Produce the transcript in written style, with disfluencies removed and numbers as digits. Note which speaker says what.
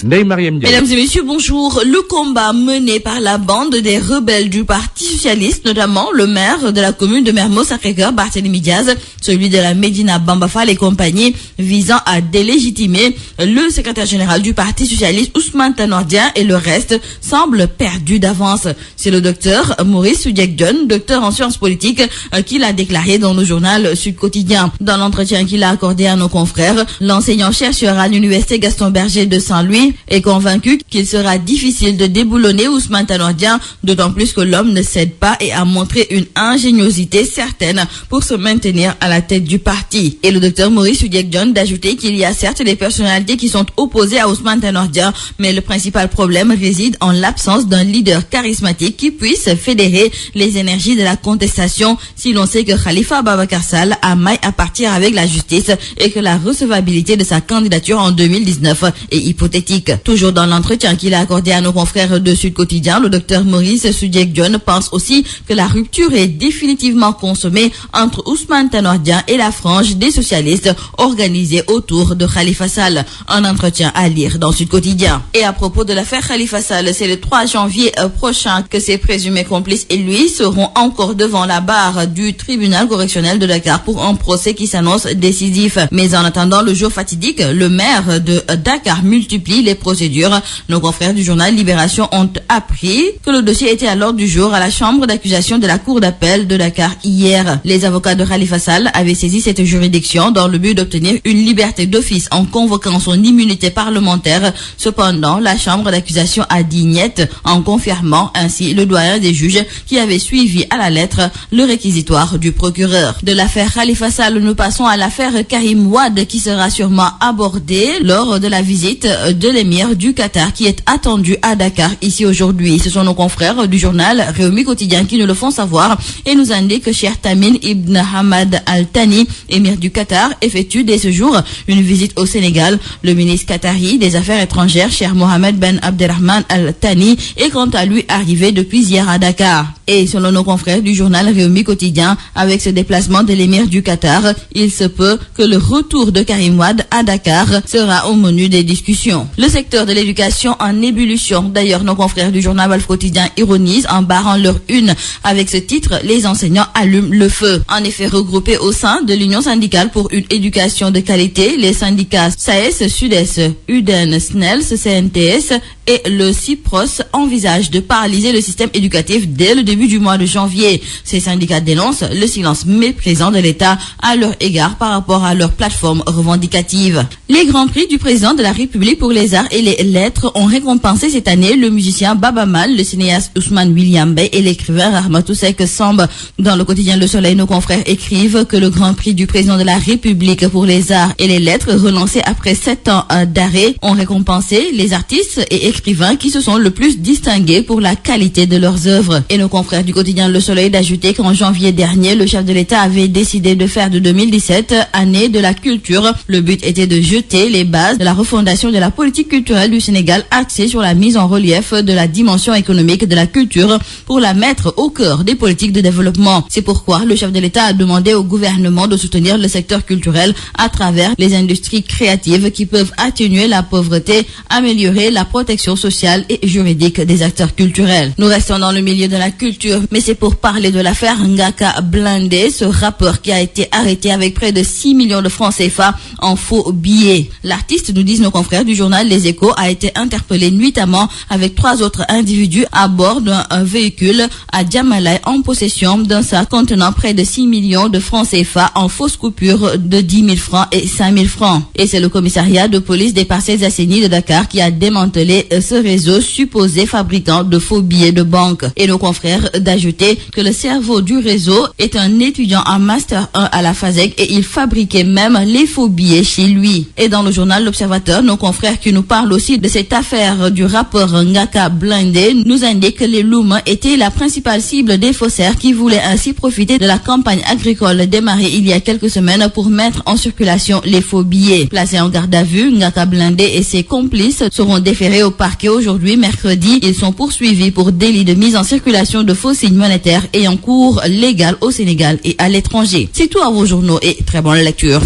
Speaker 1: Ndeye Mariam Ndiaye.
Speaker 2: Mesdames et messieurs, bonjour. Le combat mené par la bande des rebelles du Parti socialiste, notamment le maire de la commune de Mermoz-Sacré-Cœur, Barthélémy Diaz, celui de la Médina Bamba Fall et compagnie, visant à délégitimer le secrétaire général du Parti socialiste, Ousmane Tanor Dieng, et le reste semble perdu d'avance. C'est le docteur Maurice Soudieck-Dione, docteur en sciences politiques, qui l'a déclaré dans le journal Sud Quotidien. Dans l'entretien qu'il a accordé à nos confrères, l'enseignant-chercheur à l'université Gaston Berger de Saint-Louis est convaincu qu'il sera difficile de déboulonner Ousmane Tanor Dieng, d'autant plus que l'homme ne cède pas et a montré une ingéniosité certaine pour se maintenir à la tête du parti. Et le docteur Maurice Soudieck-Dione d'ajouter qu'il y a certes des personnalités qui sont opposées à Ousmane Tanor Dieng, mais le principal problème réside en l'absence d'un leader charismatique qui puisse fédérer les énergies de la contestation, si l'on sait que Khalifa Ababacar Sall a maille à partir avec la justice et que la recevabilité de sa candidature en 2019 est hypothétique. Toujours dans l'entretien qu'il a accordé à nos confrères de Sud Quotidien, le docteur Maurice Soudieck-Dione pense aussi que la rupture est définitivement consommée entre Ousmane Tanor Dieng et la frange des socialistes organisée autour de Khalifa Sall. Un entretien à lire dans Sud Quotidien. Et à propos de l'affaire Khalifa Sall, c'est le 3 janvier prochain que ses présumés complices et lui seront encore devant la barre du tribunal correctionnel de Dakar pour un procès qui s'annonce décisif. Mais en attendant le jour fatidique, le maire de Dakar multiplie les procédures. Nos confrères du journal Libération ont appris que le dossier était à l'ordre du jour à la chambre d'accusation de la cour d'appel de Dakar hier. Les avocats de Khalifa Sall avaient saisi cette juridiction dans le but d'obtenir une liberté d'office en convoquant son immunité parlementaire. Cependant, la chambre d'accusation a dit niet en confirmant ainsi le doyen des juges qui avait suivi à la lettre le réquisitoire du procureur. De l'affaire Khalifa Sall, nous passons à l'affaire Karim Wade qui sera sûrement abordée lors de la visite de l'émir du Qatar qui est attendu à Dakar ici aujourd'hui. Ce sont nos confrères du journal Rewmi Quotidien qui nous le font savoir et nous indiquent que Cheikh Tamim Ibn Hamad Al Thani, émir du Qatar, effectue dès ce jour une visite au Sénégal. Le ministre qatari des Affaires étrangères, Cheikh Mohammed Ben Abdelrahman Al Thani, est quant à lui arrivé depuis hier à Dakar. Et selon nos confrères du journal Rewmi Quotidien, avec ce déplacement de l'émir du Qatar, il se peut que le retour de Karim Wade à Dakar sera au menu des discussions. Le secteur de l'éducation en ébullition. D'ailleurs, nos confrères du journal Walf Quotidien ironisent en barrant leur une avec ce titre: les enseignants allument le feu. En effet, regroupés au sein de l'Union syndicale pour une éducation de qualité, les syndicats SAES, SUDES, UDEN, SNELS, CNTS et le CIPROS envisagent de paralyser le système éducatif dès le début du mois de janvier. Ces syndicats dénoncent le silence méprisant de l'État à leur égard par rapport à leur plateforme revendicative. Les grands prix du président de la République pour les arts et les lettres ont récompensé cette année le musicien Baba Mal, le cinéaste Ousmane William Bey et l'écrivain Rahmatou Seck Samb. Dans le quotidien Le Soleil, nos confrères écrivent que le grand prix du président de la République pour les arts et les lettres, relancé après 7 ans d'arrêt, ont récompensé les artistes et écrivains qui se sont le plus distingués pour la qualité de leurs œuvres. Et nos confrères du quotidien Le Soleil d'ajouter qu'en janvier dernier, le chef de l'État avait décidé de faire de 2017 année de la culture. Le but était de jeter les bases de la refondation de la politique culturelle du Sénégal axée sur la mise en relief de la dimension économique de la culture pour la mettre au cœur des politiques de développement. C'est pourquoi le chef de l'État a demandé au gouvernement de soutenir le secteur culturel à travers les industries créatives qui peuvent atténuer la pauvreté, améliorer la protection sociale et juridique des acteurs culturels. Nous restons dans le milieu de la culture, mais c'est pour parler de l'affaire Ngaka Blindé, ce rappeur qui a été arrêté avec près de 6 millions de francs CFA en faux billets. L'artiste, nous disent nos confrères du journal Les Échos, a été interpellé nuitamment avec 3 autres individus à bord d'un véhicule à Djamalai en possession d'un sac contenant près de 6 millions de francs CFA en fausses coupures de 10 000 francs et 5 000 francs. Et c'est le commissariat de police des Parcelles Assainies de Dakar qui a démantelé ce réseau supposé fabricant de faux billets de banque. Et nos confrères d'ajouter que le cerveau du réseau est un étudiant en Master 1 à la FASEG et il fabriquait même les faux billets chez lui. Et dans le journal L'Observateur, nos confrères qui nous parlent aussi de cette affaire du rappeur Ngaka Blindé nous indiquent que les Loum étaient la principale cible des faussaires qui voulaient ainsi profiter de la campagne agricole démarrée il y a quelques semaines pour mettre en circulation les faux billets. Placés en garde à vue, Ngaka Blindé et ses complices seront déférés au parquet aujourd'hui, mercredi. Ils sont poursuivis pour délit de mise en circulation de faux signes monétaires ayant cours légal au Sénégal et à l'étranger. C'est tout à vos journaux et très bonne lecture.